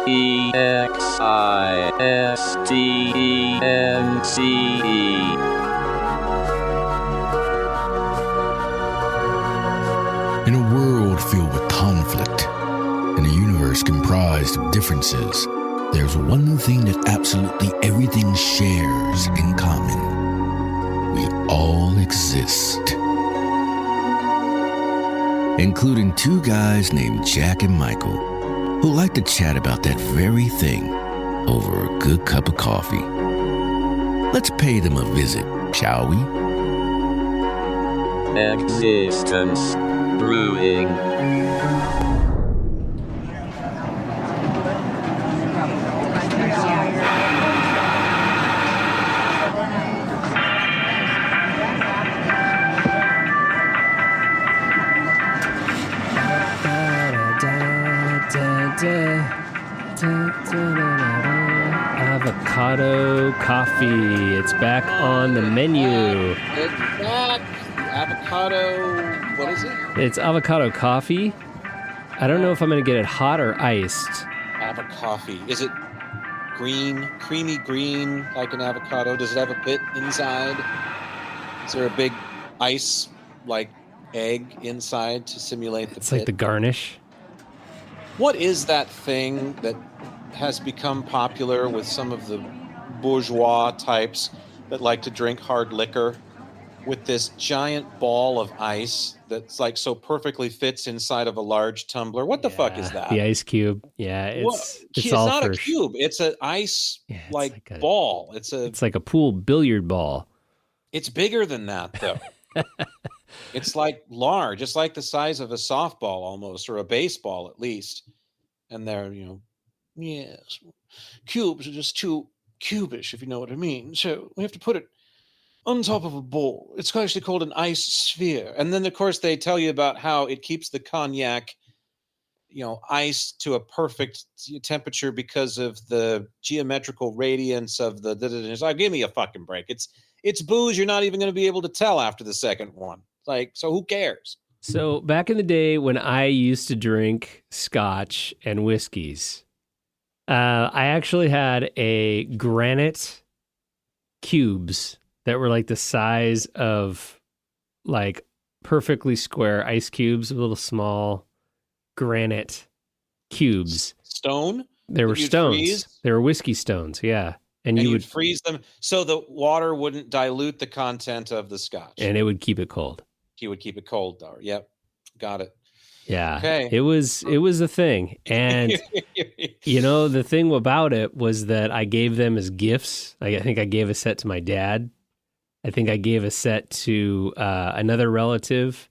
In a world filled with conflict, in a universe comprised of differences, there's one thing that absolutely everything shares in common. We all exist. Including two guys named Jack and Michael, who like to chat about that very thing over a good cup of coffee. Let's pay them a visit, shall we? Existence Brewing. Avocado coffee. It's back on the menu. It's back. Avocado, what is it? It's avocado coffee. I don't know if I'm going to get it hot or iced. Avocado. Is it green, creamy green, like an avocado? Does it have a pit inside? Is there a big ice, like egg inside to simulate the pit? It's like the garnish. What is that thing that has become popular with some of the bourgeois types that like to drink hard liquor, with this giant ball of ice that's like so perfectly fits inside of a large tumbler? What the fuck is that? The ice cube. Yeah, it's all not for a cube. It's an ice like ball. It's like a pool billiard ball. It's bigger than that though. It's like large. It's like the size of a softball almost, or a baseball at least. And they're, yes, cubes are just too cubish, if you know what I mean. So we have to put it on top of a ball. It's actually called an ice sphere. And then, of course, they tell you about how it keeps the cognac, ice to a perfect temperature because of the geometrical radiance of the... It's like, give me a fucking break. It's booze you're not even going to be able to tell after the second one. Like, so who cares? So back in the day when I used to drink scotch and whiskeys, I actually had a granite cubes that were like the size of like perfectly square ice cubes, little small granite cubes. Stone? There were stones. Freeze? There were whiskey stones, yeah. And you would freeze them so the water wouldn't dilute the content of the scotch. And it would keep it cold. He would keep it cold, though. Yep. Got it. Yeah. Okay. It was a thing. And, the thing about it was that I gave them as gifts. I think I gave a set to my dad. I think I gave a set to another relative.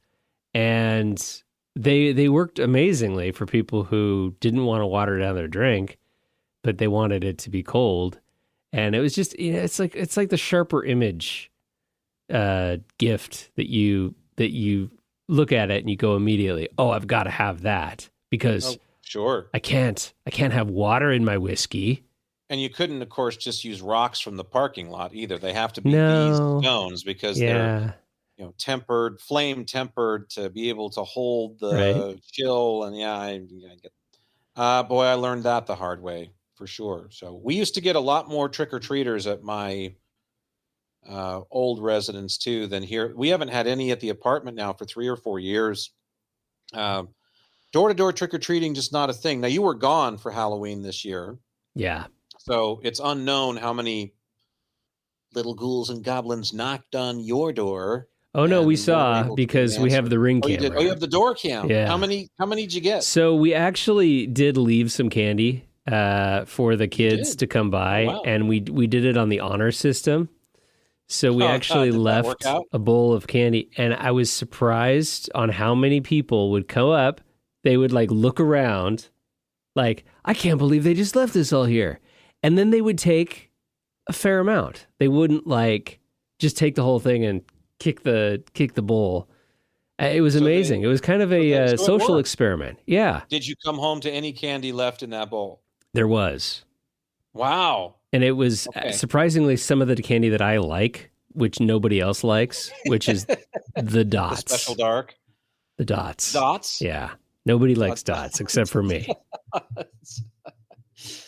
And they worked amazingly for people who didn't want to water down their drink, but they wanted it to be cold. And it was just, it's like the sharper image gift that you look at it and you go immediately, oh, I've got to have that because sure, I can't have water in my whiskey. And you couldn't, of course, just use rocks from the parking lot either. They have to be these stones because they're tempered, flame tempered to be able to hold the chill. And I get. Boy, I learned that the hard way for sure. So we used to get a lot more trick-or-treaters at my old residence too than here. We haven't had any at the apartment now for 3 or 4 years. Door-to-door trick-or-treating, just not a thing. Now, you were gone for Halloween this year. Yeah. So it's unknown how many little ghouls and goblins knocked on your door. Oh no, we saw because we have the ring camera. You have the door cam. Yeah. How many did you get? So we actually did leave some candy for the kids to come by, and we did it on the honor system. So we actually left a bowl of candy, and I was surprised on how many people would come up. They would look around, like, I can't believe they just left this all here. And then they would take a fair amount. They wouldn't just take the whole thing and kick the bowl. It was amazing. It was kind of a social experiment. Yeah. Did you come home to any candy left in that bowl? There was. Wow. And it was surprisingly some of the candy that I like, which nobody else likes, which is the dots. The special dark? The dots. Dots? Yeah. Nobody likes dots except for me.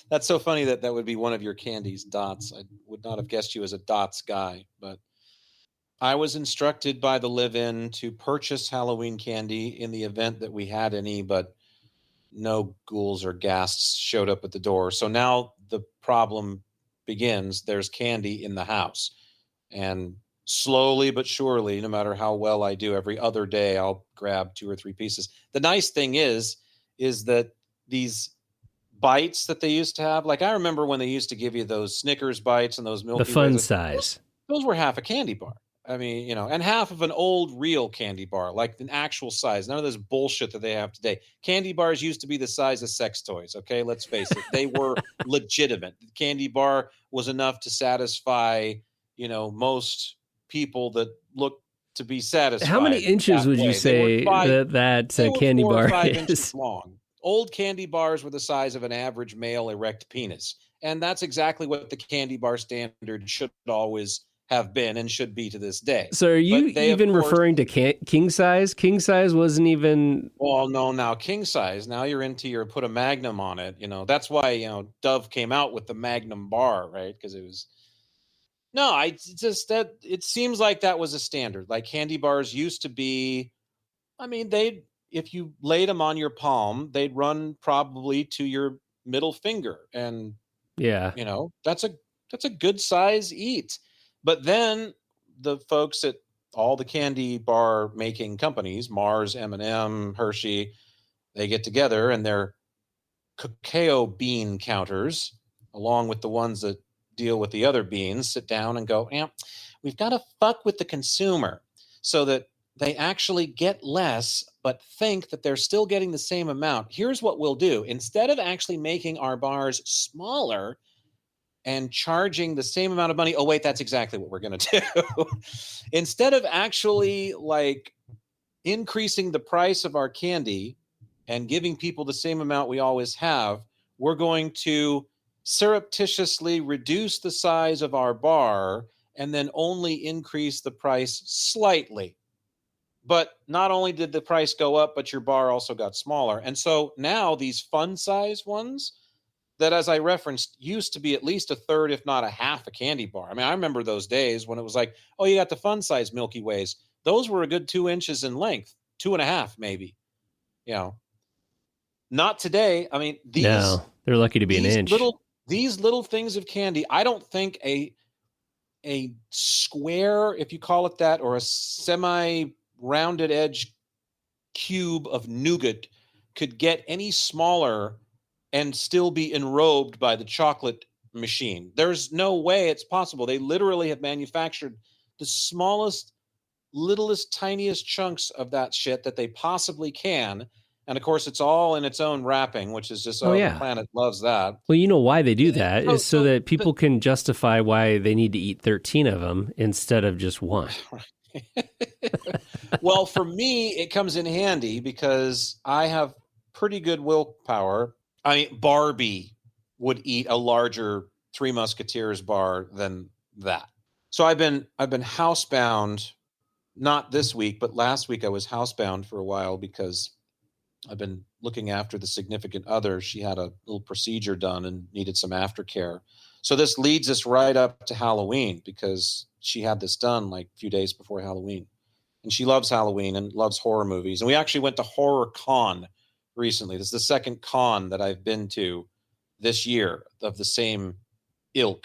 That's so funny that would be one of your candies, dots. I would not have guessed you as a dots guy, but I was instructed by the live-in to purchase Halloween candy in the event that we had any, but no ghouls or ghasts showed up at the door. So now the problem begins. There's candy in the house. And slowly but surely, no matter how well I do, every other day I'll grab 2 or 3 pieces. The nice thing is that these bites that they used to have, like I remember when they used to give you those Snickers bites and those Milky The fun Ways, size. those were half a candy bar. I mean, and half of an old real candy bar, like an actual size. None of this bullshit that they have today. Candy bars used to be the size of sex toys. Okay, let's face it. They were legitimate. The candy bar was enough to satisfy, most people that look to be satisfied. How many inches would you say that candy bar 4 or 5 is? inches long. Old candy bars were the size of an average male erect penis. And that's exactly what the candy bar standard should always have been and should be to this day. So are you even referring to king size? King size wasn't even... Well, no, now king size. Now you're into your put a magnum on it. That's why, Dove came out with the magnum bar, right? Because it was... No, it seems like that was a standard. Like candy bars used to be, if you laid them on your palm, they'd run probably to your middle finger. And, yeah, that's a good size eat. But then the folks at all the candy bar making companies, Mars, M&M, Hershey, they get together and their cacao bean counters, along with the ones that deal with the other beans, sit down and go, we've got to fuck with the consumer so that they actually get less, but think that they're still getting the same amount. Here's what we'll do. Instead of actually making our bars smaller and charging the same amount of money. Oh, wait, that's exactly what we're going to do. Instead of actually increasing the price of our candy and giving people the same amount we always have, we're going to surreptitiously reduce the size of our bar and then only increase the price slightly. But not only did the price go up, but your bar also got smaller. And so now these fun size ones that, as I referenced, used to be at least a third, if not a half a candy bar. I remember those days when it was like, oh, you got the fun size Milky Ways. Those were a good 2 inches in length, 2.5 maybe. Not today. No, they're lucky to be an inch. These little things of candy, I don't think a square, if you call it that, or a semi-rounded edge cube of nougat could get any smaller and still be enrobed by the chocolate machine. There's no way it's possible. They literally have manufactured the smallest, littlest, tiniest chunks of that shit that they possibly can. And of course, it's all in its own wrapping, which is just, the planet loves that. Well, you know why they do that is so that people can justify why they need to eat 13 of them instead of just one. Well, for me, it comes in handy because I have pretty good willpower. Barbie would eat a larger Three Musketeers bar than that. So I've been housebound, not this week, but last week I was housebound for a while because I've been looking after the significant other. She had a little procedure done and needed some aftercare. So this leads us right up to Halloween because she had this done like a few days before Halloween. And she loves Halloween and loves horror movies. And we actually went to Horror Con recently. This is the second con that I've been to this year of the same ilk.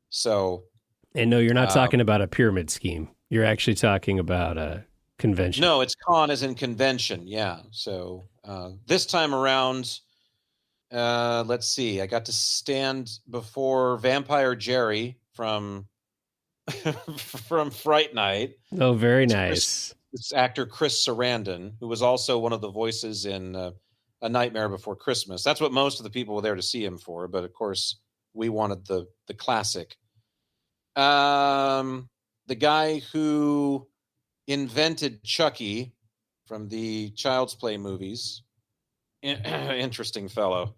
So, and no, you're not talking about a pyramid scheme. You're actually talking about a convention. No, it's con as in convention. Yeah. So this time around, let's see. I got to stand before Vampire Jerry from Fright Night. Oh, very nice. It's actor Chris Sarandon, who was also one of the voices in A Nightmare Before Christmas. That's what most of the people were there to see him for. But of course, we wanted the classic. The guy who invented Chucky from the Child's Play movies. Interesting fellow.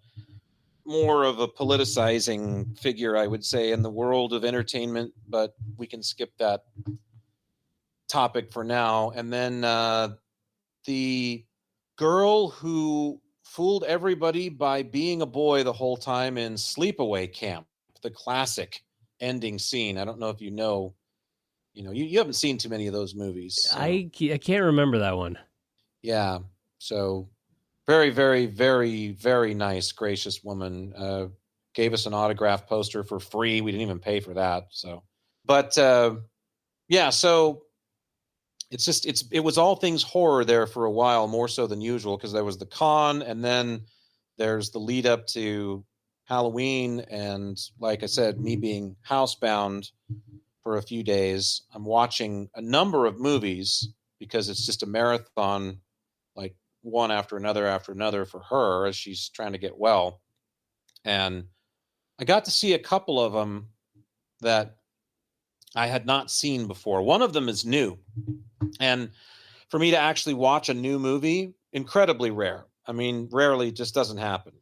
More of a politicizing figure, I would say, in the world of entertainment, but we can skip that topic for now. And then the girl who fooled everybody by being a boy the whole time in Sleepaway Camp, the classic ending scene. I don't know if you know, you haven't seen too many of those movies. So. I can't remember that one. Yeah. So very, very, very, very nice, gracious woman. Gave us an autograph poster for free. We didn't even pay for that. So, but yeah, so it was all things horror there for a while, more so than usual, because there was the con, and then there's the lead up to Halloween, and like I said, me being housebound for a few days, I'm watching a number of movies because it's just a marathon, like one after another for her as she's trying to get well. And I got to see a couple of them that I had not seen before. One of them is new. And for me to actually watch a new movie, incredibly rare. I mean, rarely, just doesn't happen.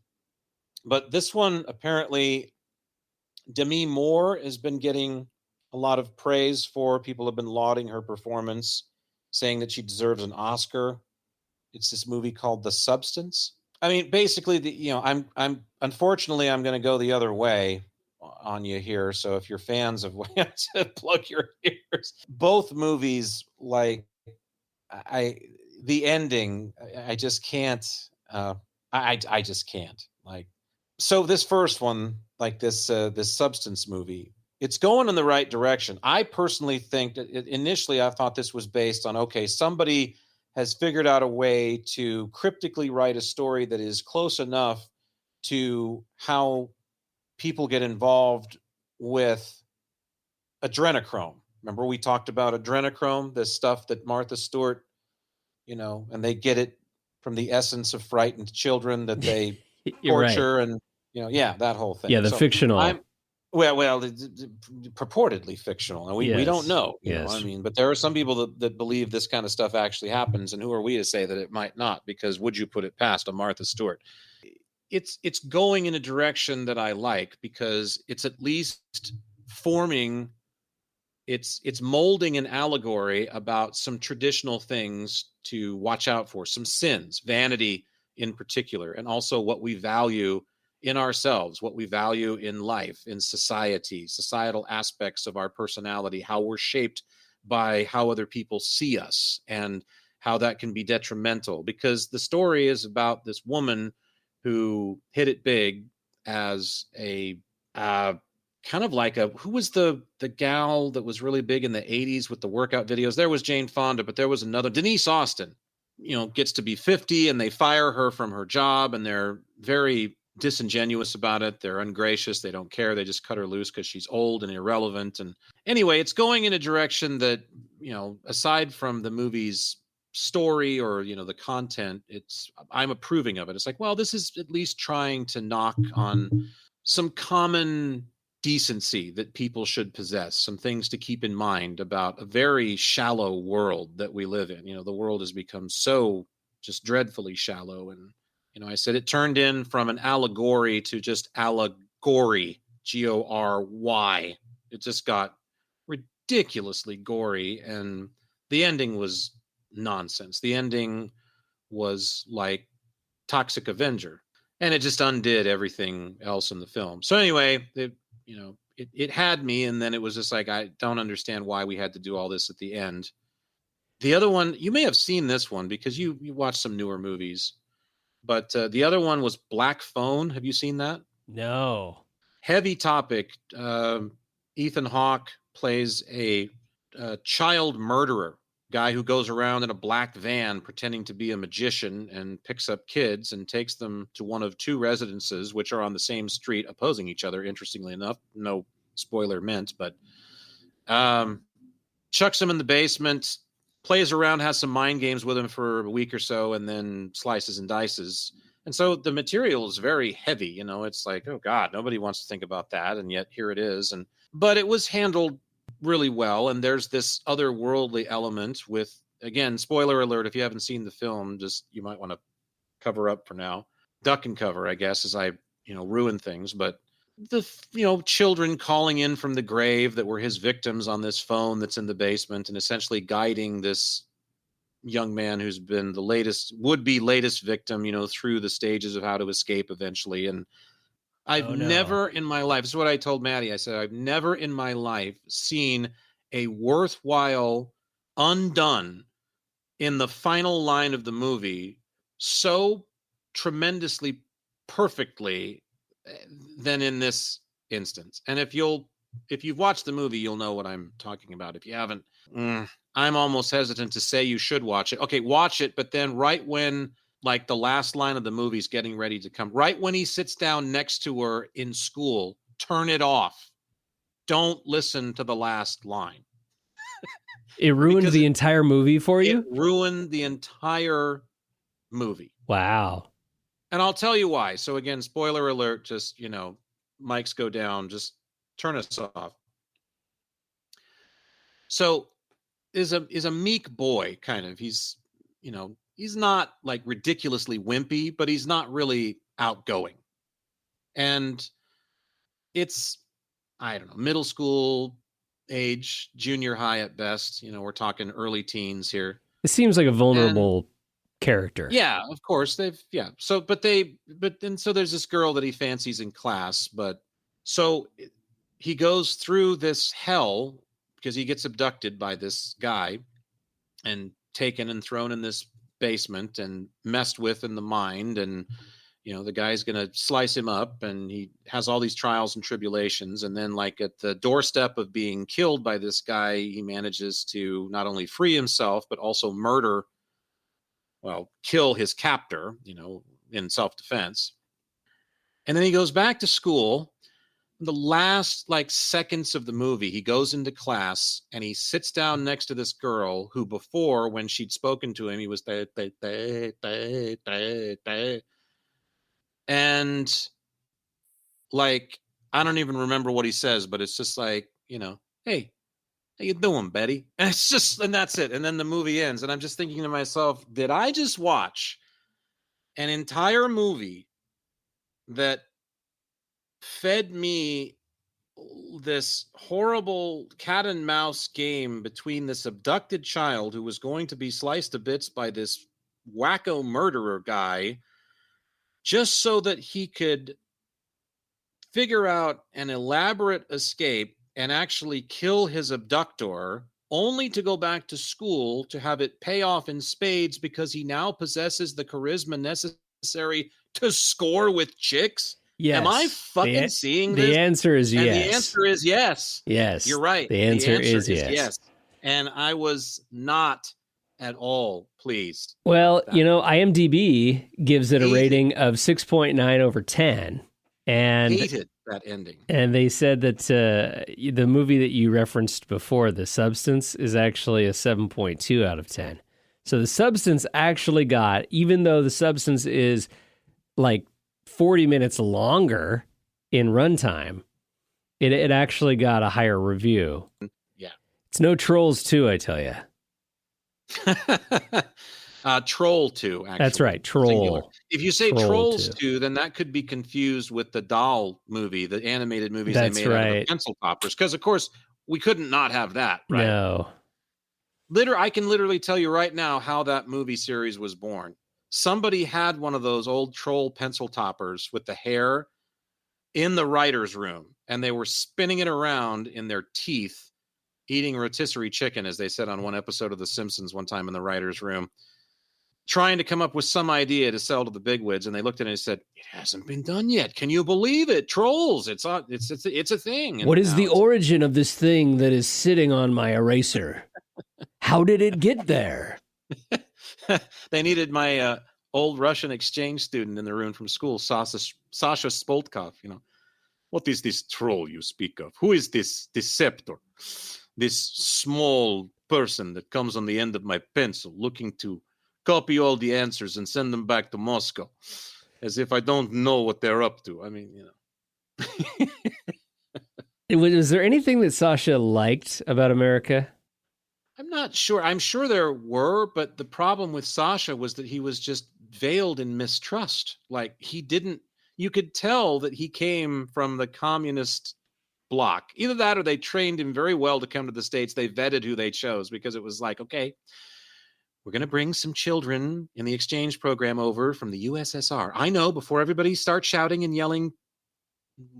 But this one, apparently, Demi Moore has been getting a lot of praise for. People have been lauding her performance, saying that she deserves an Oscar. It's this movie called The Substance. I mean, basically, I'm unfortunately, I'm going to go the other way on you here. So if you're fans of plug your ears. Both movies, like the ending, I just can't. I just can't. Like, so this first one, like this Substance movie, it's going in the right direction. I personally think that initially I thought this was based on, okay, somebody has figured out a way to cryptically write a story that is close enough to how people get involved with adrenochrome. Remember we talked about adrenochrome, this stuff that Martha Stewart, and they get it from the essence of frightened children that they torture, right. And that whole thing. Yeah, the fictional. Purportedly fictional, and we don't know. But there are some people that believe this kind of stuff actually happens, and who are we to say that it might not? Because would you put it past a Martha Stewart? It's going in a direction that I like, because it's at least forming, it's molding an allegory about some traditional things to watch out for, some sins, vanity in particular, and also what we value in ourselves, what we value in life, in society, societal aspects of our personality, how we're shaped by how other people see us, and how that can be detrimental. Because the story is about this woman who hit it big as a kind of like who was the gal that was really big in the 80s with the workout videos? There was Jane Fonda, but there was another, Denise Austin, gets to be 50 and they fire her from her job, and they're very disingenuous about it. They're ungracious. They don't care. They just cut her loose because she's old and irrelevant. And anyway, it's going in a direction that, aside from the movie's story or, the content, I'm approving of it. It's like, well, this is at least trying to knock on some common decency that people should possess, some things to keep in mind about a very shallow world that we live in. The world has become so just dreadfully shallow. And I said it turned in from an allegory to just allegory, Gory. It just got ridiculously gory, and the ending was nonsense. The ending was like Toxic Avenger, and it just undid everything else in the film. So anyway, it had me, and then it was just like, I don't understand why we had to do all this at the end. The other one, you may have seen this one because you watch some newer movies. But the other one was Black Phone. Have you seen that? No. Heavy topic. Ethan Hawke plays a child murderer, guy who goes around in a black van pretending to be a magician and picks up kids and takes them to one of two residences, which are on the same street opposing each other, interestingly enough. No spoiler meant, but chucks them in the basement, plays around, has some mind games with him for a week or so, and then slices and dices. And so the material is very heavy. It's like, oh God, nobody wants to think about that. And yet here it is. But it was handled really well. And there's this otherworldly element with, again, spoiler alert, if you haven't seen the film, just, you might want to cover up for now. Duck and cover, I guess, as I, ruin things. But the, children calling in from the grave that were his victims on this phone that's in the basement, and essentially guiding this young man who's been the would-be latest victim, through the stages of how to escape eventually. And I've never in my life, this is what I told Maddie. I said, I've never in my life seen a worthwhile undone in the final line of the movie so tremendously perfectly than in this instance. And if you've watched the movie, you'll know what I'm talking about. If you haven't, I'm almost hesitant to say you should watch it. Okay, watch it, but then right when like the last line of the movie is getting ready to come, right when he sits down next to her in school, turn it off. Don't listen to the last line. It ruined the entire movie for you? It ruined the entire movie. Wow. And I'll tell you why. So again, spoiler alert, just, mics go down, just turn us off. So is a meek boy, kind of. He's not like ridiculously wimpy, but he's not really outgoing. And it's, I don't know, middle school age, junior high at best. We're talking early teens here. It seems like a vulnerable character. Yeah, of course. So there's this girl that he fancies in class, but so he goes through this hell because he gets abducted by this guy and taken and thrown in this basement and messed with in the mind. And, the guy's going to slice him up, and he has all these trials and tribulations. And then like at the doorstep of being killed by this guy, he manages to not only free himself, but also kill his captor, in self-defense. And then he goes back to school. The last seconds of the movie, he goes into class and he sits down next to this girl who before, when she'd spoken to him, he was and I don't even remember what he says, but it's just hey, how you doing, Betty? And that's it. And then the movie ends. And I'm just thinking to myself, did I just watch an entire movie that fed me this horrible cat and mouse game between this abducted child who was going to be sliced to bits by this wacko murderer guy just so that he could figure out an elaborate escape and actually kill his abductor, only to go back to school to have it pay off in spades because he now possesses the charisma necessary to score with chicks? Yes. Am I fucking seeing this? The answer is yes. And the answer is yes. Yes. You're right. The answer is yes. And I was not at all pleased. Well, IMDb gives it a rating of 6.9 over 10. And hated that ending. And they said that the movie that you referenced before, The Substance, is actually a 7.2 out of 10. So The Substance actually got, even though The Substance is like 40 minutes longer in runtime, it actually got a higher review. Yeah. It's no Trolls 2, I tell you. Troll 2, actually. That's right, Troll. Singular. If you say Trolls 2, 2, then that could be confused with the doll movie, the animated movies That's they made right. out of pencil poppers. Because, of course, we couldn't not have that, right? No. I can literally tell you right now how that movie series was born. Somebody had one of those old troll pencil toppers with the hair in the writer's room, and they were spinning it around in their teeth, eating rotisserie chicken, as they said on one episode of The Simpsons one time in the writer's room, trying to come up with some idea to sell to the bigwigs. And they looked at it and said, "It hasn't been done yet. Can you believe it? Trolls. It's a thing." And what is the origin of this thing that is sitting on my eraser? How did it get there? They needed my old Russian exchange student in the room from school, Sasha Spoltkov. What is this troll you speak of? Who is this deceptor? This small person that comes on the end of my pencil looking to copy all the answers and send them back to Moscow, as if I don't know what they're up to. I mean, Was there anything that Sasha liked about America? I'm not sure. I'm sure there were, but the problem with Sasha was that he was just veiled in mistrust. You could tell that he came from the communist bloc. Either that or they trained him very well to come to the States. They vetted who they chose because it was like, okay, we're going to bring some children in the exchange program over from the USSR. I know, before everybody starts shouting and yelling,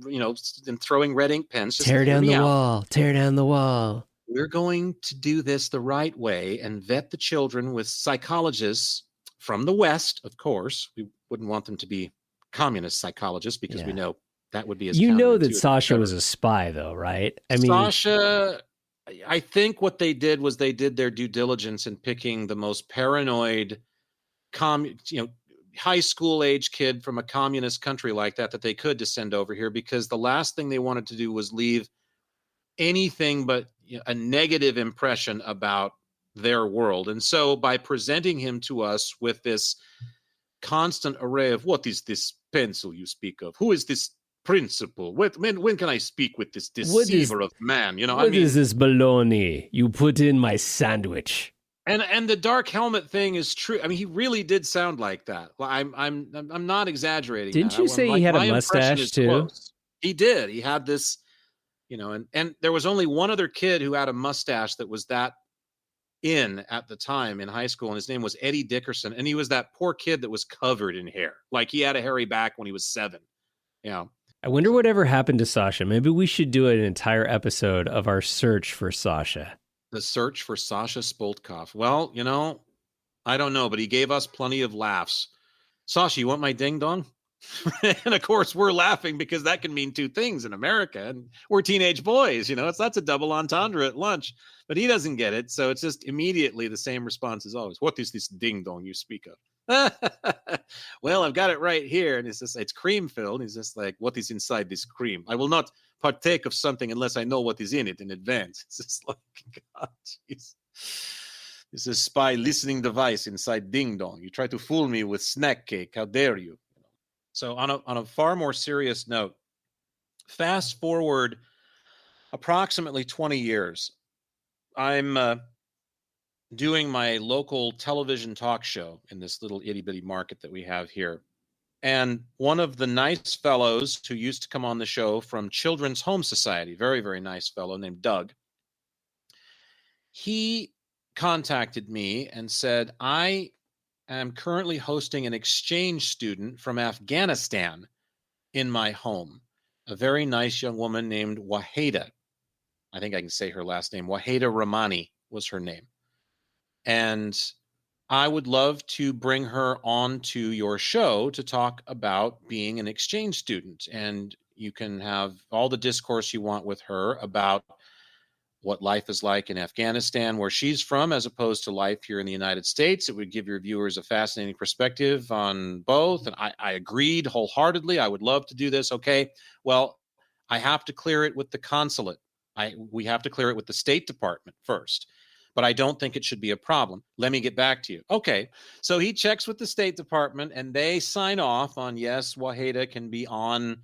and throwing red ink pens, just Tear hear down me the out. wall. Tear down the wall. We're going to do this the right way and vet the children with psychologists from the West, of course. We wouldn't want them to be communist psychologists because we know that would be as You know that counterintuitive. Sasha was a spy, though, right? I mean, Sasha, I think what they did was they did their due diligence in picking the most paranoid, high school age kid from a communist country like that they could to send over here, because the last thing they wanted to do was leave anything but a negative impression about their world. And so by presenting him to us with this constant array of, what is this pencil you speak of? Who is this principal? When can I speak with this deceiver of man? What is this baloney you put in my sandwich? And the dark helmet thing is true. I mean, he really did sound like that. I'm not exaggerating. Didn't you say he had a mustache too? Close. He did. He had this, and there was only one other kid who had a mustache that was that in at the time in high school, and his name was Eddie Dickerson, and he was that poor kid that was covered in hair. Like, he had a hairy back when he was 7. I wonder whatever happened to Sasha. Maybe we should do an entire episode of our search for Sasha. The search for Sasha Spoltkov. Well, I don't know, but he gave us plenty of laughs. Sasha, you want my ding dong? And of course, we're laughing because that can mean two things in America, and we're teenage boys. That's a double entendre at lunch, but he doesn't get it. So it's just immediately the same response as always. What is this ding dong you speak of? Well, I've got it right here. And it's cream filled. He's just like, what is inside this cream? I will not partake of something unless I know what is in it in advance. It's just like, God, jeez. This is a spy listening device inside ding dong. You try to fool me with snack cake. How dare you? So on a far more serious note, fast forward approximately 20 years, I'm doing my local television talk show in this little itty bitty market that we have here. And one of the nice fellows who used to come on the show from Children's Home Society, very, very nice fellow named Doug, he contacted me and said, I am currently hosting an exchange student from Afghanistan in my home, a very nice young woman named Waheda. I think I can say her last name. Waheda Rahmani was her name. And I would love to bring her on to your show to talk about being an exchange student. And you can have all the discourse you want with her about what life is like in Afghanistan, where she's from, as opposed to life here in the United States. It would give your viewers a fascinating perspective on both. And I agreed wholeheartedly. I would love to do this. Okay, well, I have to clear it with the consulate. We have to clear it with the State Department first. But I don't think it should be a problem. Let me get back to you. Okay, so he checks with the State Department, and they sign off on, yes, Waheda can be on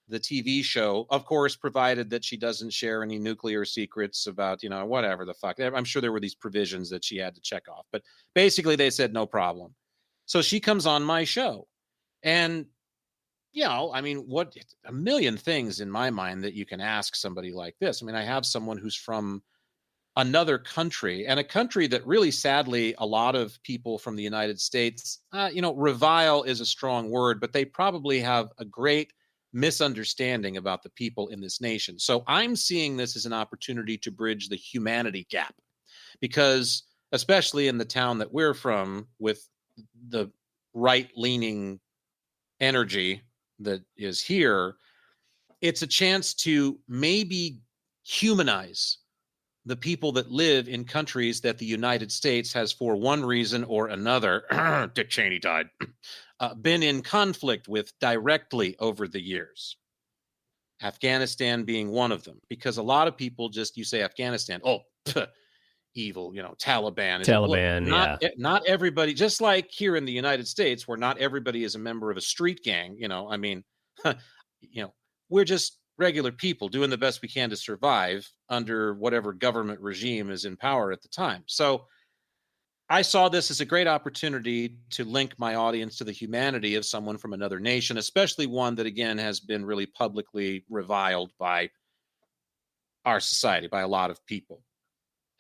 the TV show, of course, provided that she doesn't share any nuclear secrets about, whatever the fuck. I'm sure there were these provisions that she had to check off. But basically, they said no problem. So she comes on my show. And, what a million things in my mind that you can ask somebody like this. I mean, I have someone who's from another country, and a country that really, sadly, a lot of people from the United States, revile is a strong word, but they probably have a great misunderstanding about the people in this nation. So I'm seeing this as an opportunity to bridge the humanity gap, because especially in the town that we're from, with the right-leaning energy that is here, it's a chance to maybe humanize the people that live in countries that the United States has, for one reason or another, Dick Cheney died, been in conflict with directly over the years. Afghanistan being one of them, because a lot of people you say Afghanistan, evil, Taliban. Not everybody, just like here in the United States, where not everybody is a member of a street gang, we're just regular people doing the best we can to survive under whatever government regime is in power at the time. So I saw this as a great opportunity to link my audience to the humanity of someone from another nation, especially one that, again, has been really publicly reviled by our society, by a lot of people.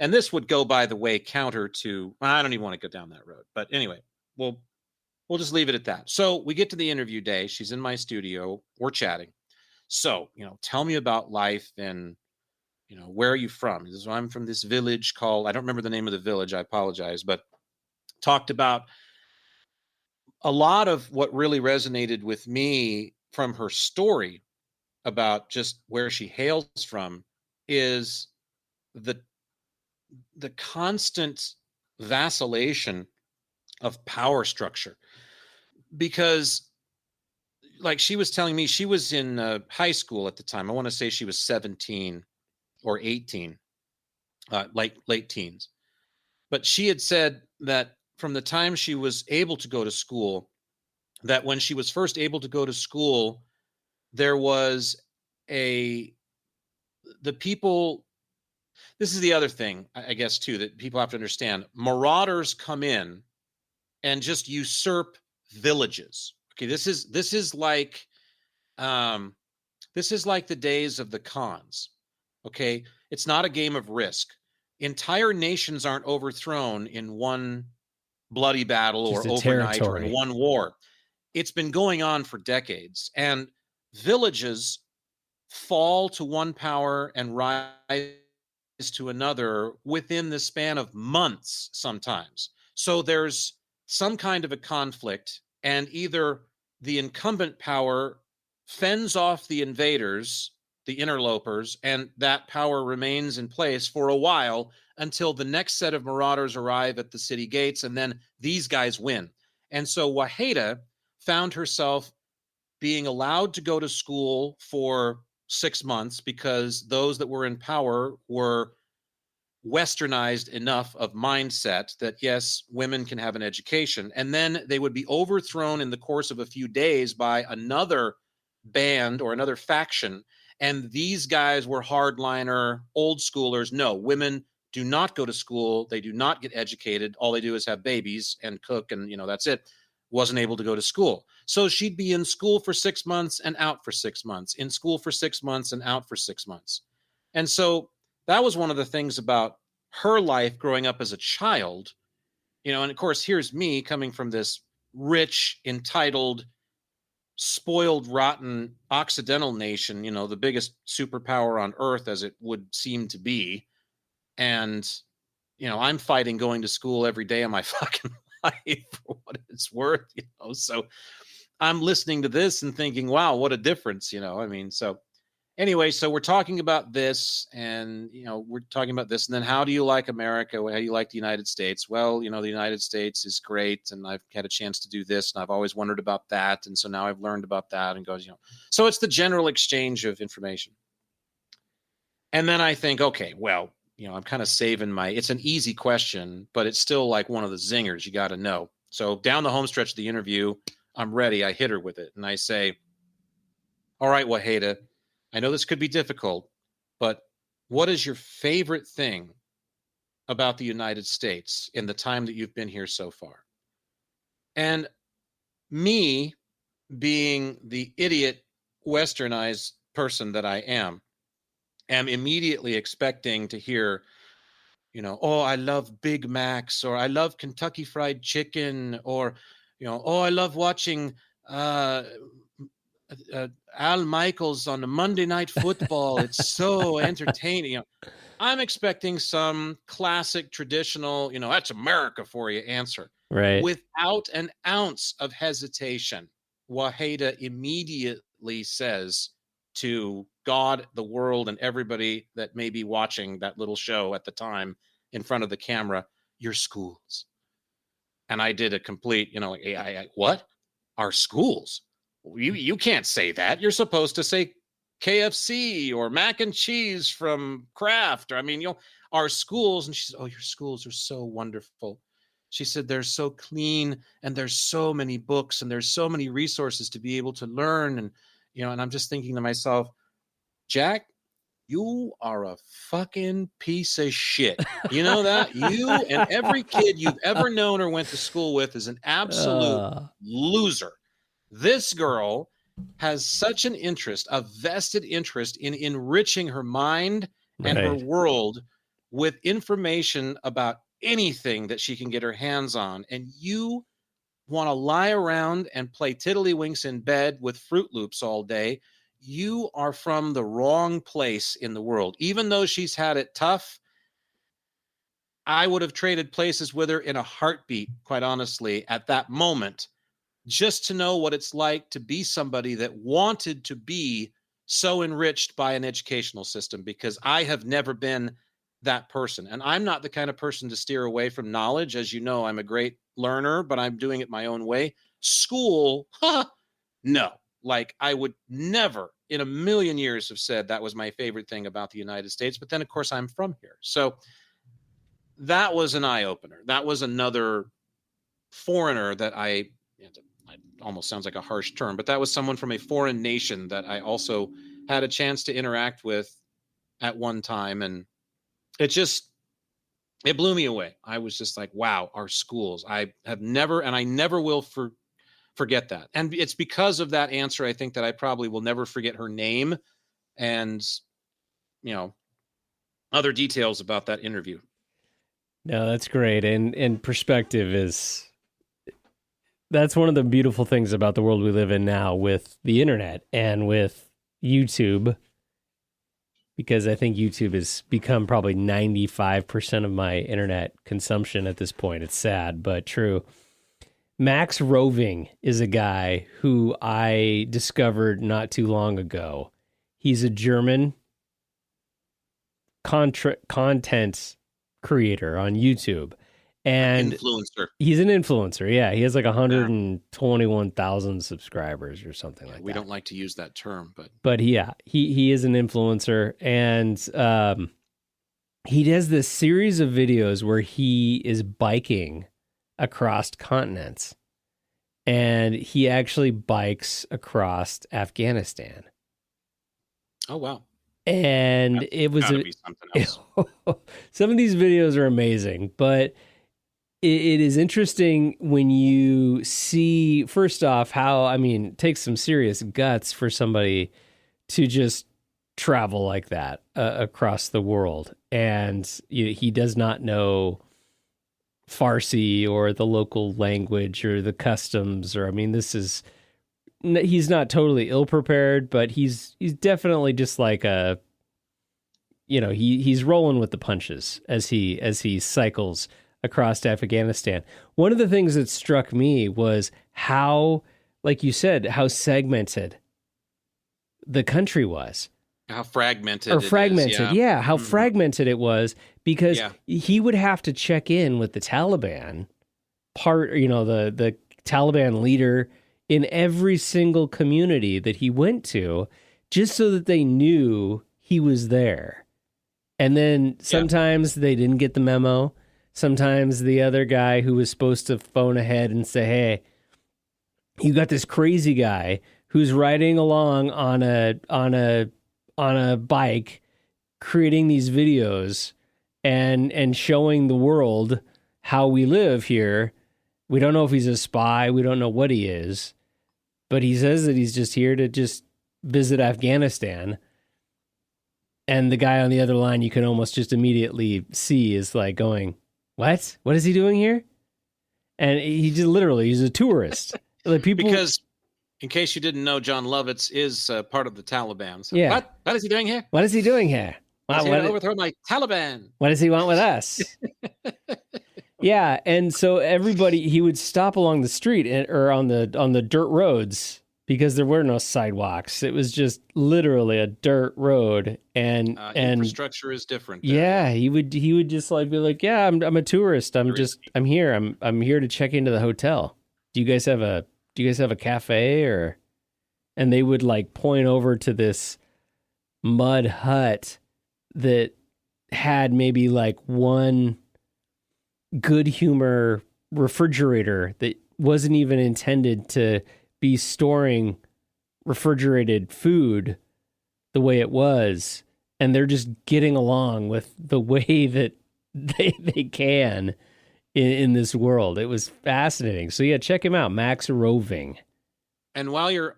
And this would go, by the way, counter to, I don't even want to go down that road. But anyway, we'll just leave it at that. So we get to the interview day. She's in my studio. We're chatting. So, tell me about life and, where are you from? So I'm from this village called, I don't remember the name of the village. I apologize, but talked about a lot of what really resonated with me from her story about just where she hails from is the constant vacillation of power structure. Because like she was telling me, she was in high school at the time. I want to say she was 17 or 18, late teens. But she had said that from the time she was able to go to school, that when she was first able to go to school, there was the people, this is the other thing, I guess, too, that people have to understand. Marauders come in and just usurp villages. Okay, this is like the days of the Khans. Okay, it's not a game of Risk. Entire nations aren't overthrown in one bloody battle or overnight or in one war. It's been going on for decades, and villages fall to one power and rise to another within the span of months sometimes. So there's some kind of a conflict, and either the incumbent power fends off the invaders, the interlopers, and that power remains in place for a while until the next set of marauders arrive at the city gates, and then these guys win. And so Waheda found herself being allowed to go to school for 6 months because those that were in power were westernized enough of mindset that, yes, women can have an education. And then they would be overthrown in the course of a few days by another band or another faction. And these guys were hardliner, old schoolers. No, women do not go to school. They do not get educated. All they do is have babies and cook, and that's it. Wasn't able to go to school. So she'd be in school for 6 months and out for 6 months, in school for 6 months and out for 6 months. And so that was one of the things about her life growing up as a child, and of course, here's me coming from this rich, entitled, spoiled, rotten Occidental nation, the biggest superpower on earth as it would seem to be. And, I'm fighting going to school every day of my fucking life for what it's worth, so I'm listening to this and thinking, wow, what a difference, so anyway, so we're talking about this, and we're talking about this, and then how do you like America? How do you like the United States? Well, the United States is great, and I've had a chance to do this, and I've always wondered about that, and so now I've learned about that, and goes, so it's the general exchange of information. And then I think, okay, well, I'm kind of saving it's an easy question, but it's still like one of the zingers you got to know. So down the home stretch of the interview, I'm ready. I hit her with it, and I say, all right, Waheda, I know this could be difficult, but what is your favorite thing about the United States in the time that you've been here so far? And me, being the idiot westernized person that I am immediately expecting to hear, oh, I love Big Macs, or I love Kentucky Fried Chicken, or, oh, I love watching Al Michaels on the Monday Night Football. It's so entertaining. I'm expecting some classic, traditional, that's America for you answer. Right. Without an ounce of hesitation, Waheda immediately says to God, the world, and everybody that may be watching that little show at the time in front of the camera, your schools. And I did a complete, what? Our schools? You can't say that. You're supposed to say KFC or mac and cheese from Kraft, or our schools. And she said, oh, your schools are so wonderful. She said, they're so clean, and there's so many books, and there's so many resources to be able to learn. And, and I'm just thinking to myself, Jack, you are a fucking piece of shit. You know that? You and every kid you've ever known or went to school with is an absolute loser. This girl has such an interest, a vested interest in enriching her mind and her world with information about anything that she can get her hands on, and you want to lie around and play tiddlywinks in bed with Fruit Loops all day, you are from the wrong place in the world. Even though she's had it tough, I would have traded places with her in a heartbeat, quite honestly, at that moment, just to know what it's like to be somebody that wanted to be so enriched by an educational system, because I have never been that person. And I'm not the kind of person to steer away from knowledge. As you know, I'm a great learner, but I'm doing it my own way. School, no. Like, I would never in a million years have said that was my favorite thing about the United States. But then, of course, I'm from here. So that was an eye-opener. That was another foreigner that it almost sounds like a harsh term, but that was someone from a foreign nation that I also had a chance to interact with at one time. And it blew me away. I was just like, wow, our schools. I have never, and I never will forget that. And it's because of that answer, I think, that I probably will never forget her name and, other details about that interview. No, that's great. And perspective that's one of the beautiful things about the world we live in now with the internet and with YouTube, because I think YouTube has become probably 95% of my internet consumption at this point. It's sad, but true. Max Roving is a guy who I discovered not too long ago. He's a German content creator on YouTube. And influencer. He's an influencer. Yeah. He has like 121,000 subscribers or something like that. We don't like to use that term, but yeah, he is an influencer. And he does this series of videos where he is biking across continents. And he actually bikes across Afghanistan. Oh, wow. And That's it was be something else. Some of these videos are amazing, but it is interesting when you see, first off, how, it takes some serious guts for somebody to just travel like that across the world. And he does not know Farsi or the local language or the customs, or, he's not totally ill prepared, but he's definitely just like he's rolling with the punches as he cycles across Afghanistan. One of the things that struck me was how, like you said, how segmented the country was. How fragmented. Or fragmented, it is, yeah. How fragmented it was, because he would have to check in with the Taliban the Taliban leader in every single community that he went to, just so that they knew he was there. And then sometimes they didn't get the memo. Sometimes the other guy who was supposed to phone ahead and say, hey, you got this crazy guy who's riding along on a bike, creating these videos and showing the world how we live here. We don't know if he's a spy. We don't know what he is, but he says that he's just here to just visit Afghanistan. And the guy on the other line, you can almost just immediately see, is like going, what? What is he doing here? And he just literally, he's a tourist. Like people, because in case you didn't know, John Lovitz is part of the Taliban. So yeah. What is he doing here? What is he doing here? He's here to overthrow my Taliban. What does he want with us? Yeah, and so he would stop along the street or on the dirt roads, because there were no sidewalks. It was just literally a dirt road, and infrastructure is different there. Yeah, he would just like be like, yeah, I'm a tourist. I'm here. I'm here to check into the hotel. Do you guys have a cafe? Or, and they would like point over to this mud hut that had maybe like one good humor refrigerator that wasn't even intended to be storing refrigerated food the way it was, and they're just getting along with the way that they can in this world. It was fascinating. So yeah, check him out, Max Roving. And while you're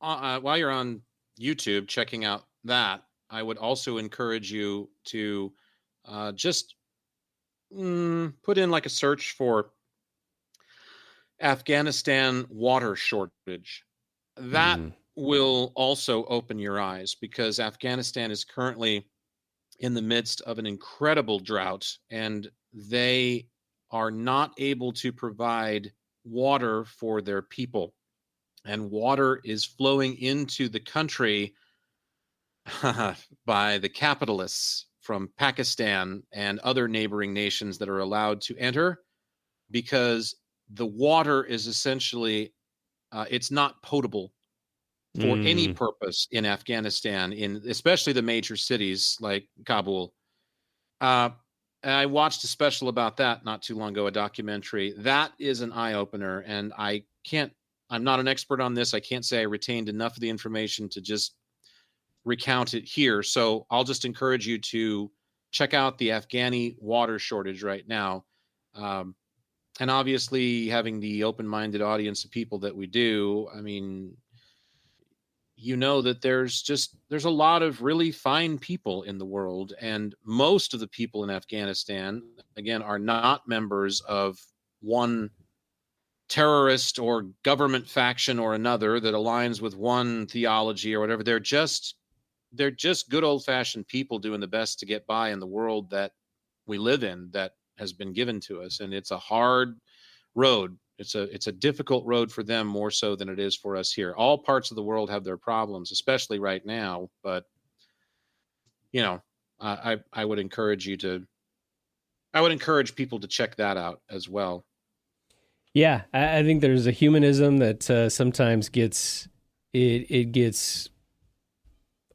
on YouTube checking out that, I would also encourage you to Just put in like a search for Afghanistan water shortage. That Mm. will also open your eyes, because Afghanistan is currently in the midst of an incredible drought, and they are not able to provide water for their people. And water is flowing into the country by the capitalists from Pakistan and other neighboring nations that are allowed to enter, because the water is essentially it's not potable for any Mm. purpose in Afghanistan, in especially the major cities like Kabul. Uh, and I watched a special about that not too long ago, a documentary. That is an eye opener, and I'm not an expert on this. I can't say I retained enough of the information to just recount it here. So I'll just encourage you to check out the Afghani water shortage right now. Um, and obviously, having the open minded audience of people that we do, I mean, you know that there's a lot of really fine people in the world, and most of the people in Afghanistan, again, are not members of one terrorist or government faction or another that aligns with one theology or whatever. They're just good old fashioned people doing the best to get by in the world that we live in, that has been given to us. And it's a hard road. It's a difficult road for them, more so than it is for us here. All parts of the world have their problems, especially right now. But you know, I would encourage people to check that out as well. Yeah, I think there's a humanism that sometimes gets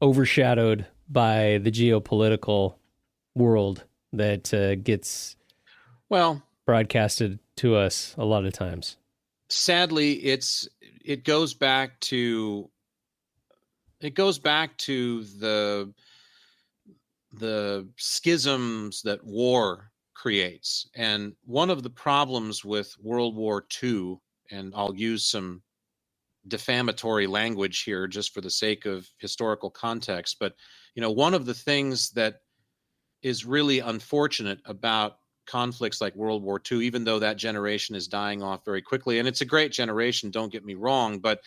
overshadowed by the geopolitical world that gets Well, broadcasted to us a lot of times. sadly, it goes back to the schisms that war creates. And one of the problems with World War II, and I'll use some defamatory language here just for the sake of historical context, but one of the things that is really unfortunate about conflicts like World War II, even though that generation is dying off very quickly, and it's a great generation, don't get me wrong, but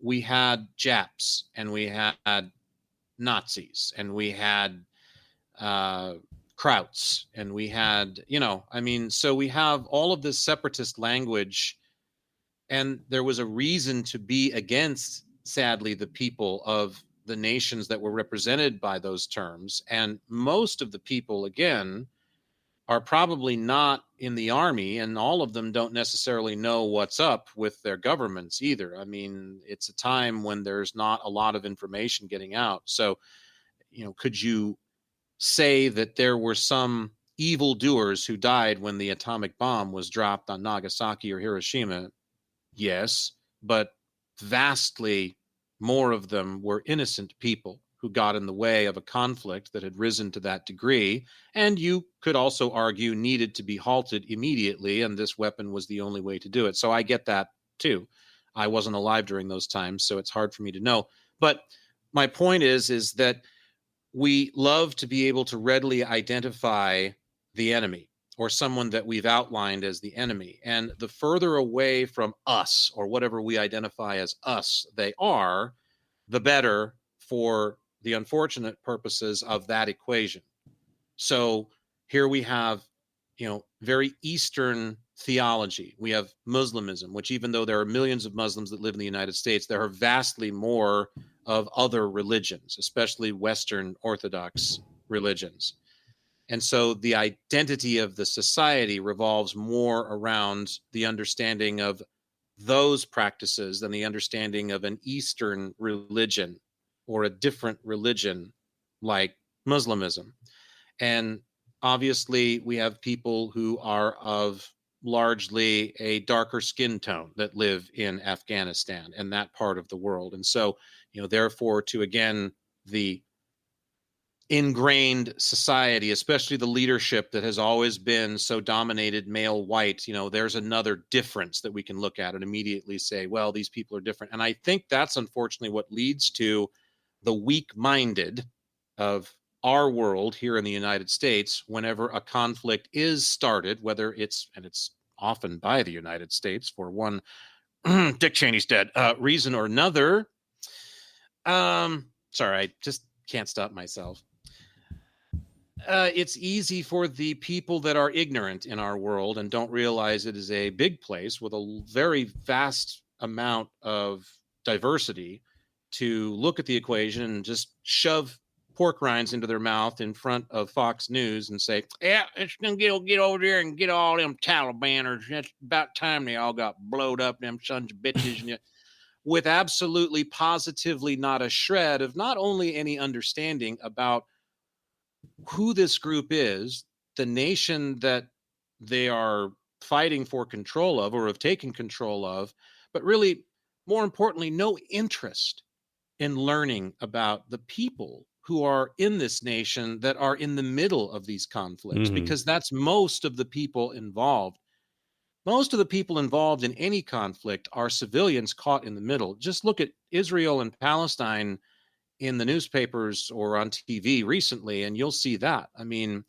we had Japs, and we had Nazis, and we had Krauts, and we had, so we have all of this separatist language, and there was a reason to be against, sadly, the people of the nations that were represented by those terms. And most of the people, again, are probably not in the army, and all of them don't necessarily know what's up with their governments either. I mean, it's a time when there's not a lot of information getting out. So, could you say that there were some evildoers who died when the atomic bomb was dropped on Nagasaki or Hiroshima? Yes, but vastly more of them were innocent people who got in the way of a conflict that had risen to that degree, and you could also argue needed to be halted immediately, and this weapon was the only way to do it. So I get that too. I wasn't alive during those times, so it's hard for me to know. But my point is that we love to be able to readily identify the enemy, or someone that we've outlined as the enemy. And the further away from us, or whatever we identify as us, they are, the better for the unfortunate purposes of that equation. So here we have, very Eastern theology. We have Muslimism, which, even though there are millions of Muslims that live in the United States, there are vastly more of other religions, especially Western Orthodox religions. And so the identity of the society revolves more around the understanding of those practices than the understanding of an Eastern religion or a different religion like Muslimism. And obviously, we have people who are of largely a darker skin tone that live in Afghanistan and that part of the world. And so, therefore, to again, the ingrained society, especially the leadership that has always been so dominated male white, there's another difference that we can look at and immediately say, well, these people are different. And I think that's unfortunately what leads to the weak-minded of our world here in the United States, whenever a conflict is started, whether it's often by the United States for one Dick Cheney's dead reason or another. Sorry, I just can't stop myself. It's easy for the people that are ignorant in our world and don't realize it is a big place with a very vast amount of diversity to look at the equation and just shove pork rinds into their mouth in front of Fox News and say, yeah, it's going to get over there and get all them Talibaners. That's about time they all got blowed up, them sons of bitches. And with absolutely positively not a shred of not only any understanding about who this group is, the nation that they are fighting for control of or have taken control of, but really, more importantly, no interest in learning about the people who are in this nation that are in the middle of these conflicts, because that's most of the people involved. Most of the people involved in any conflict are civilians caught in the middle. Just look at Israel and Palestine in the newspapers or on TV recently, and you'll see that. I mean,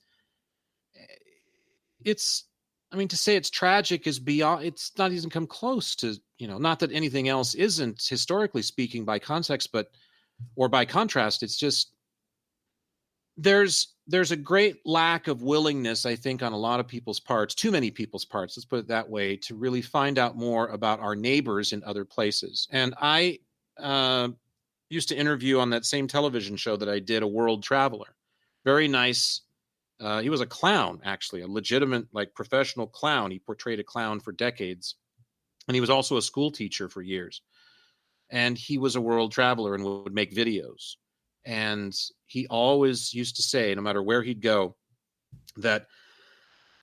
to say it's tragic is beyond, it's not even come close to, not that anything else isn't, historically speaking, by context, or by contrast, it's just, there's a great lack of willingness, I think, on a lot of people's parts, too many people's parts, let's put it that way, to really find out more about our neighbors in other places. And I used to interview on that same television show that I did a world traveler. Very nice. He was a clown, actually, a legitimate, professional clown. He portrayed a clown for decades. And he was also a school teacher for years. And he was a world traveler and would make videos. And he always used to say, no matter where he'd go, that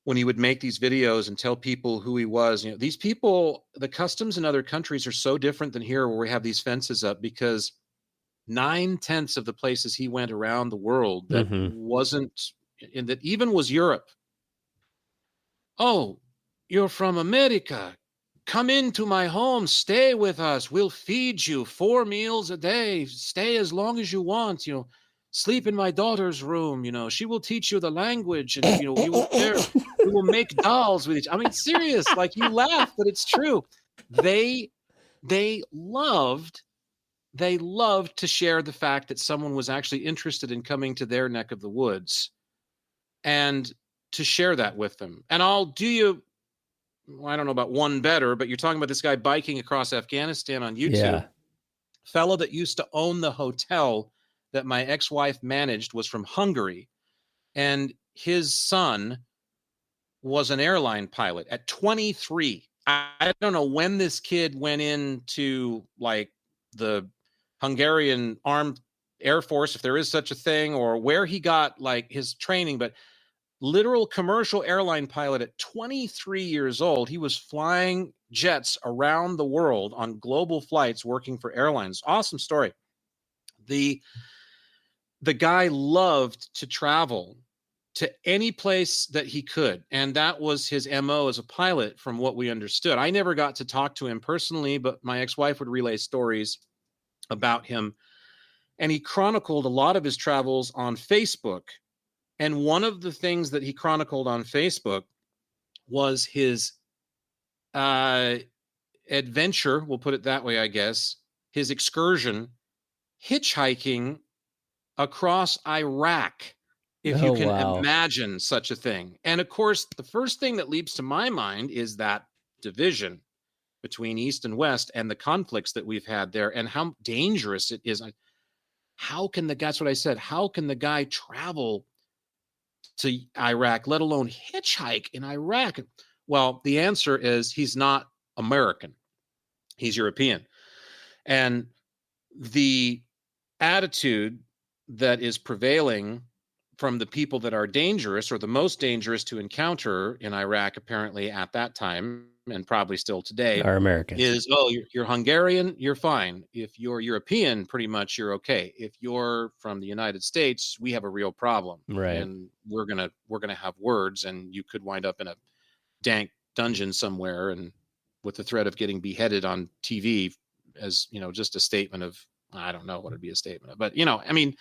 when he would make these videos and tell people who he was, these people, the customs in other countries are so different than here, where we have these fences up, because 9/10 of the places he went around the world that wasn't, and that even was Europe. Oh, you're from America. Come into my home, stay with us. We'll feed you 4 meals a day. Stay as long as you want. Sleep in my daughter's room. She will teach you the language, and we will make dolls with each. I mean, serious. You laugh, but it's true. They loved to share the fact that someone was actually interested in coming to their neck of the woods, and to share that with them. And I'll do you, I don't know about one better, but you're talking about this guy biking across Afghanistan on YouTube. Yeah. Fellow that used to own the hotel that my ex-wife managed was from Hungary. And his son was an airline pilot at 23. I don't know when this kid went into the Hungarian Armed Air Force, if there is such a thing, or where he got his training, but literal commercial airline pilot at 23 years old. He was flying jets around the world on global flights, working for airlines. Awesome story. The guy loved to travel to any place that he could, and that was his MO as a pilot, from what we understood. I never got to talk to him personally, but my ex-wife would relay stories about him, and he chronicled a lot of his travels on Facebook. And one of the things that he chronicled on Facebook was his adventure, we'll put it that way, I guess, his excursion, hitchhiking across Iraq, if you can imagine such a thing. And of course, the first thing that leaps to my mind is that division between East and West, and the conflicts that we've had there, and how dangerous it is. That's what I said. How can the guy travel to Iraq, let alone hitchhike in Iraq? Well, the answer is he's not American. He's European. And the attitude that is prevailing from the people that are dangerous, or the most dangerous to encounter in Iraq, apparently at that time, and probably still today, are American, is, you're Hungarian, you're fine. If you're European, pretty much you're okay. If you're from the United States, we have a real problem, right? And we're gonna have words, and you could wind up in a dank dungeon somewhere, and with the threat of getting beheaded on TV, as just a statement of I don't know what it'd be a statement of, but I mean,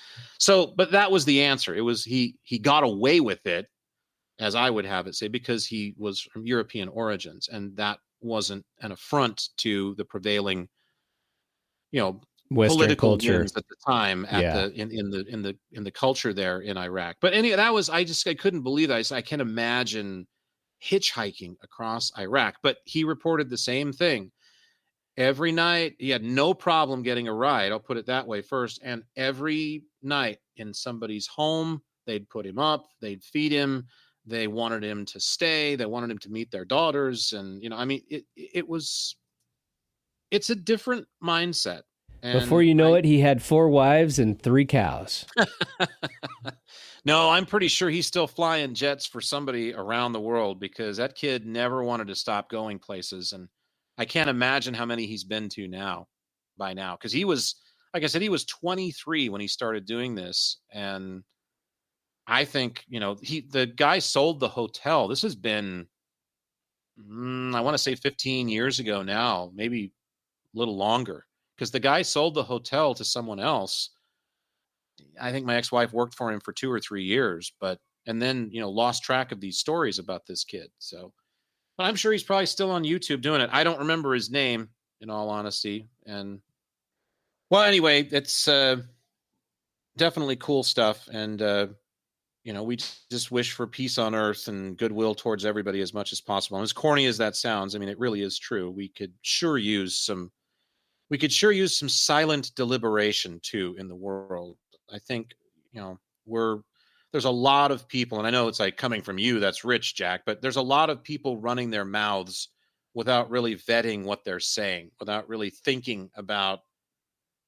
but that was the answer. It was he got away with it, as I would have it say, because he was from European origins, and that wasn't an affront to the prevailing, Western political culture. winds at the time in the culture there in Iraq. But that was I couldn't believe that. I can't imagine hitchhiking across Iraq. But he reported the same thing. Every night, he had no problem getting a ride. I'll put it that way first. And every night in somebody's home, they'd put him up, they'd feed him. They wanted him to stay. They wanted him to meet their daughters. And, I mean, it's a different mindset. And before you know it, he had 4 wives and 3 cows. No, I'm pretty sure he's still flying jets for somebody around the world, because that kid never wanted to stop going places. And I can't imagine how many he's been to by now. Because he was, like I said, he was 23 when he started doing this. And I think, the guy sold the hotel. This has been, I want to say 15 years ago now, maybe a little longer, because the guy sold the hotel to someone else. I think my ex-wife worked for him for 2 or 3 years, and then, lost track of these stories about this kid. So, but I'm sure he's probably still on YouTube doing it. I don't remember his name, in all honesty. And well, anyway, it's definitely cool stuff. And, we just wish for peace on earth and goodwill towards everybody as much as possible. And as corny as that sounds, I mean, it really is true. We could sure use some silent deliberation too in the world. I think, there's a lot of people, and I know it's like coming from you, that's rich, Jack, but there's a lot of people running their mouths without really vetting what they're saying, without really thinking about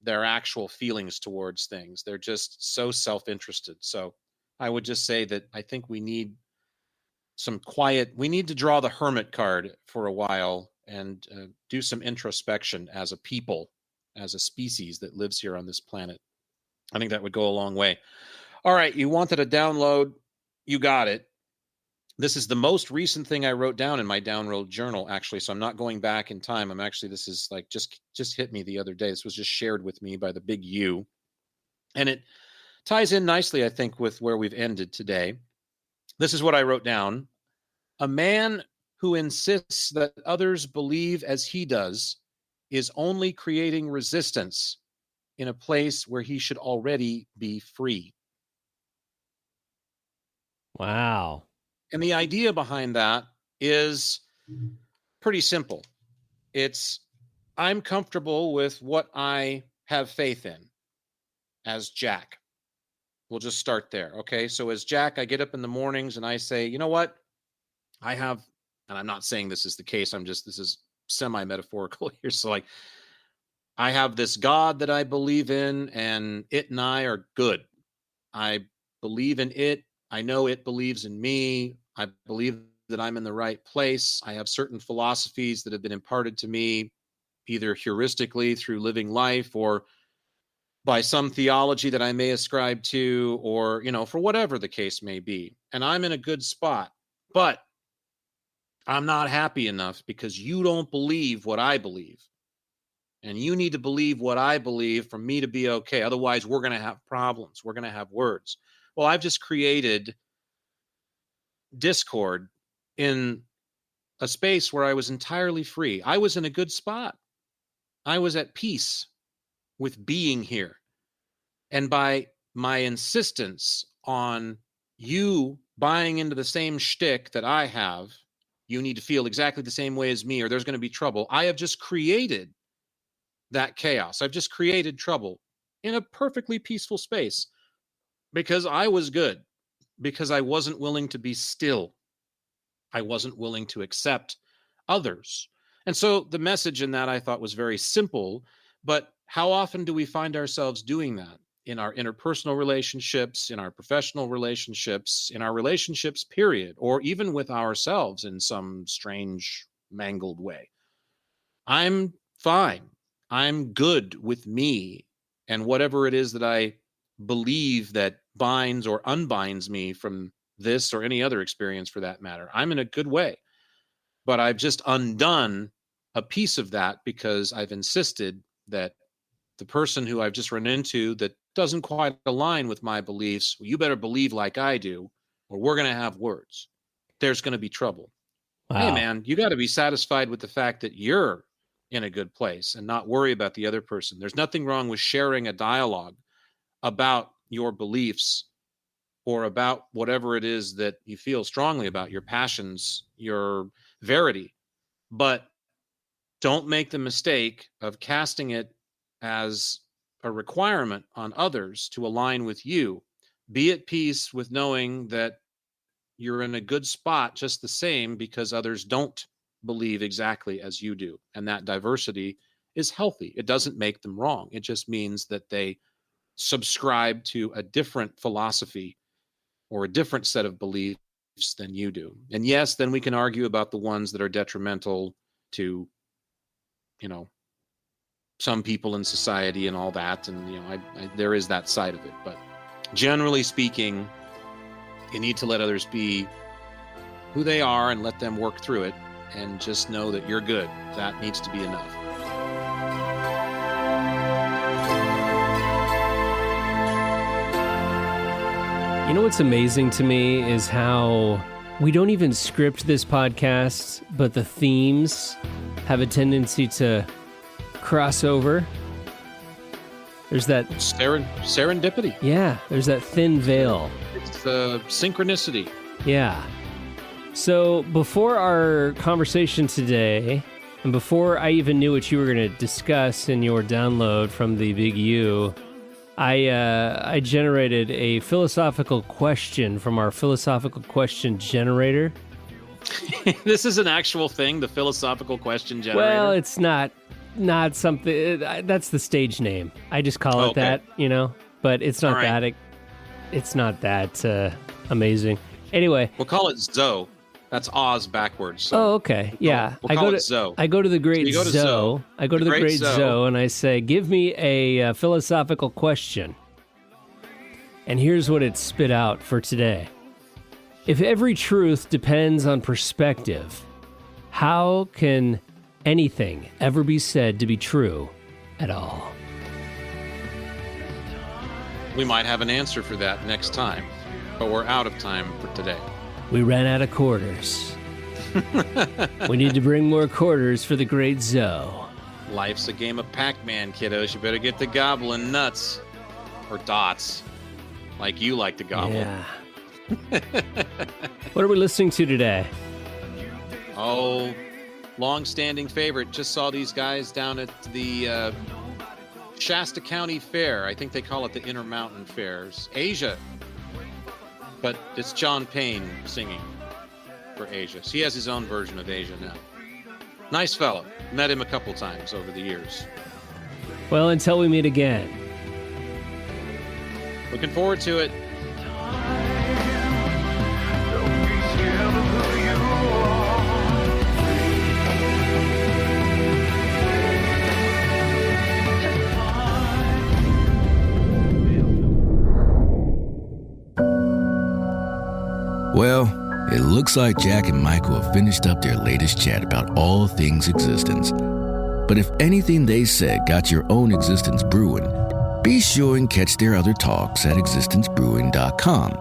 their actual feelings towards things. They're just so self-interested. So I would just say that I think we need we need to draw the hermit card for a while and do some introspection as a people, as a species that lives here on this planet. I think that would go a long way. All right, you wanted a download. You got it. This is the most recent thing I wrote down in my download journal, actually, so I'm not going back in time. This is like just hit me the other day. This was just shared with me by the big U. And it ties in nicely, I think, with where we've ended today. This is what I wrote down. A man who insists that others believe as he does is only creating resistance in a place where he should already be free. Wow. And the idea behind that is pretty simple. It's, I'm comfortable with what I have faith in as Jack. We'll just start there. Okay. So as Jack, I get up in the mornings and I say, you know what? I have, and I'm not saying this is the case. This is semi-metaphorical here. So like, I have this God that I believe in, and it and I are good. I believe in it. I know it believes in me. I believe that I'm in the right place. I have certain philosophies that have been imparted to me, either heuristically through living life or by some theology that I may ascribe to, or, for whatever the case may be. And I'm in a good spot, but I'm not happy enough because you don't believe what I believe. And you need to believe what I believe for me to be okay. Otherwise, we're going to have problems. We're going to have words. Well, I've just created discord in a space where I was entirely free. I was in a good spot. I was at peace with being here. And by my insistence on you buying into the same shtick that I have, you need to feel exactly the same way as me or there's going to be trouble. I have just created that chaos. I've just created trouble in a perfectly peaceful space because I was good, because I wasn't willing to be still. I wasn't willing to accept others. And so the message in that I thought was very simple, but how often do we find ourselves doing that in our interpersonal relationships, in our professional relationships, in our relationships, period, or even with ourselves in some strange, mangled way? I'm fine. I'm good with me and whatever it is that I believe that binds or unbinds me from this or any other experience for that matter. I'm in a good way, but I've just undone a piece of that because I've insisted that the person who I've just run into that doesn't quite align with my beliefs, well, you better believe like I do, or we're going to have words. There's going to be trouble. Wow. Hey, man, you got to be satisfied with the fact that you're in a good place and not worry about the other person. There's nothing wrong with sharing a dialogue about your beliefs or about whatever it is that you feel strongly about, your passions, your verity. But don't make the mistake of casting it as a requirement on others to align with you. Be at peace with knowing that you're in a good spot just the same because others don't believe exactly as you do. And that diversity is healthy. It doesn't make them wrong. It just means that they subscribe to a different philosophy or a different set of beliefs than you do. And yes, then we can argue about the ones that are detrimental to, some people in society and all that. And, there is that side of it. But generally speaking, you need to let others be who they are and let them work through it, and just know that you're good. That needs to be enough. You know what's amazing to me is how we don't even script this podcast, but the themes have a tendency to cross over. There's that serendipity. Yeah, there's that thin veil. It's the synchronicity. Yeah. So before our conversation today, and before I even knew what you were going to discuss in your download from the Big U, I generated a philosophical question from our philosophical question generator. This is an actual thing, the philosophical question generator? Well, it's not something, that's the stage name. I just call it that, but it's not that, it's not that amazing. Anyway. We'll call it Zoe. That's Oz backwards. So oh, okay. Yeah. We'll call it Zoe. I go to the great so Zoe. I go to the great Zoe and I say, give me a philosophical question. And here's what it spit out for today. If every truth depends on perspective, how can anything ever be said to be true at all? We might have an answer for that next time, but we're out of time for today. We ran out of quarters. We need to bring more quarters for the great Zoe. Life's a game of Pac-Man, kiddos. You better get to gobbling nuts. Or dots. Like you like to gobble. Yeah. What are we listening to today? Oh, long-standing favorite. Just saw these guys down at the Shasta County Fair. I think they call it the Intermountain Fairs. Asia. But it's John Payne singing for Asia. So he has his own version of Asia now. Nice fellow. Met him a couple times over the years. Well, until we meet again. Looking forward to it. Well, it looks like Jack and Michael have finished up their latest chat about all things existence. But if anything they said got your own existence brewing, be sure and catch their other talks at existencebrewing.com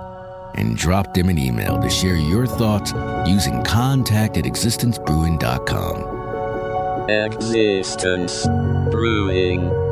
and drop them an email to share your thoughts using contact@existencebrewing.com. Existence Brewing.